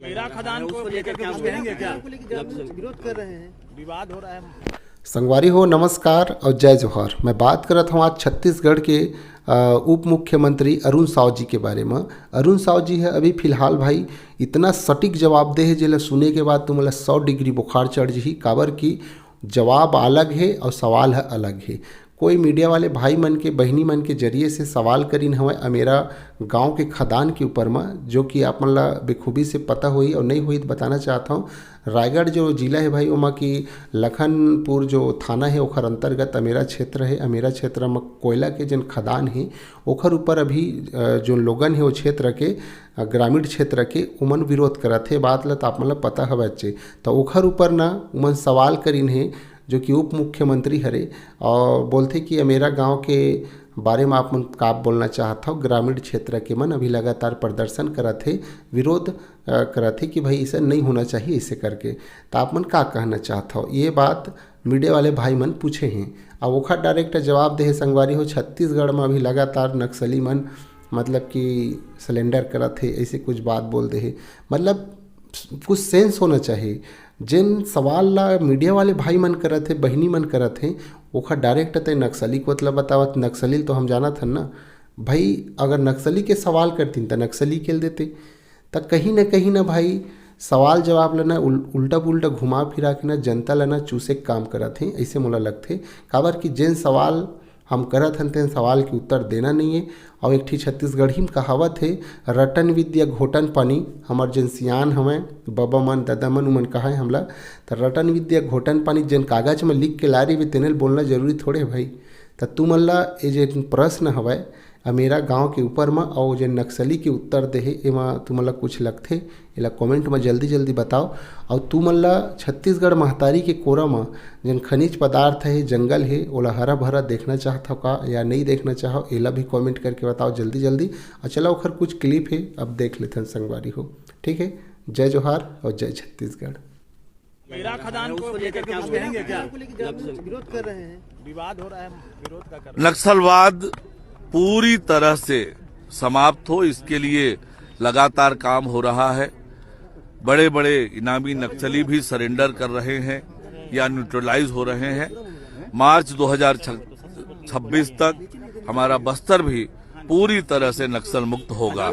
मेरा खदान को लेकर के कुछ कहेंगे क्या? विरोध कर रहे हैं, विवाद हो रहा है। संगवारी हो, नमस्कार और जय जोहार। मैं बात करत हूँ आज छत्तीसगढ़ के उप मुख्यमंत्री अरुण साव जी के बारे में। अरुण साव जी है अभी फिलहाल भाई इतना सटीक जवाब दे है जिला सुने के बाद तुम्हें 100 डिग्री बुखार चढ़ जी, काबर की जवाब अलग है और सवाल है अलग है। कोई मीडिया वाले भाई मन के बहनी मन के जरिए से सवाल करीन हमें मेरा गांव के खदान के ऊपर में, जो कि आप मन ला बेखूबी से पता हुई और नहीं हुई तो बताना चाहता हूँ। रायगढ़ जो जिला है भाई वहाँ की लखनपुर जो थाना है ओखर अंतर्गत अमेरा क्षेत्र है। अमेरा क्षेत्र में कोयला के जन खदान है ओखर ऊपर अभी जो लोगन है वो क्षेत्र के ग्रामीण क्षेत्र के उमन विरोध करत है। बात ला तो आप मन ला पता हवे अच्छे, तो ओखर ऊपर ना उमन सवाल करीन है जो कि उप मुख्यमंत्री हरे और बोलते कि मेरा गांव के बारे में आप मन का बोलना चाहता हो। ग्रामीण क्षेत्र के मन अभी लगातार प्रदर्शन करत है, विरोध करत है कि भाई ऐसा नहीं होना चाहिए ऐसे करके। तो आप मन का कहना चाहता हो, ये बात मीडिया वाले भाई मन पूछे हैं और ओखर डायरेक्ट जवाब दे है। संगवारी हो, छत्तीसगढ़ में अभी लगातार नक्सली मन मतलब कि सिलेंडर करत है, ऐसे कुछ बात बोल दे है। मतलब कुछ सेंस होना चाहिए। जिन सवाल ला मीडिया वाले भाई मन करत है, बहनी मन करत हैं, ओखर डायरेक्ट तय नक्सली को मतलब बतावत। नक्सली तो हम जानत हन ना भाई, अगर नक्सली के सवाल करतीन तो नक्सली खेल देते। तो कहीं ना भाई सवाल जवाब लेना उल्टा पुल्टा घुमा फिरा के ना जनता लेना चूसे काम करत हैं, ऐसे मोला लगथे। काबर कि जिन सवाल हम करत हन तेन सवाल के उत्तर देना नहीं है। और एक ठी छत्तीसगढ़ी में कहावत है, रटन विद्या घोटन पानी। हमार जन सियान हमें बाबा मन दादा मन उमन कहा है हमला, तो रटन विद्या घोटन पानी जन कागज में लिख के ला रही तेने बोलना जरूरी थोड़े है भाई। तो तू मन ला ये जो प्रश्न हवै मेरा गांव के ऊपर में और जो नक्सली के उत्तर दे है एमा तू मन ला कुछ लगथे एला कमेंट में जल्दी बताओ। और तू मन ला छत्तीसगढ़ महतारी के कोरा में जन खनिज पदार्थ है, जंगल है, ओला हरा भरा देखना चाहता का या नहीं देखना चाहो, एला भी कमेंट करके बताओ जल्दी। और चलो ओखर कुछ क्लिप है, अब देख लेते हैं संगवारी हो। ठीक है, जय जोहार और जय छत्तीसगढ़। मेरा खदान को लेकर के कुछ कहेंगे क्या? विरोध कर रहे हैं, विवाद हो रहा है, विरोध का कर रहे हैं। नक्सलवाद पूरी तरह से समाप्त हो, इसके लिए लगातार काम हो रहा है। बड़े बड़े इनामी नक्सली भी सरेंडर कर रहे हैं या न्यूट्रलाइज हो रहे हैं। मार्च 2026 तक हमारा बस्तर भी पूरी तरह से नक्सल मुक्त होगा।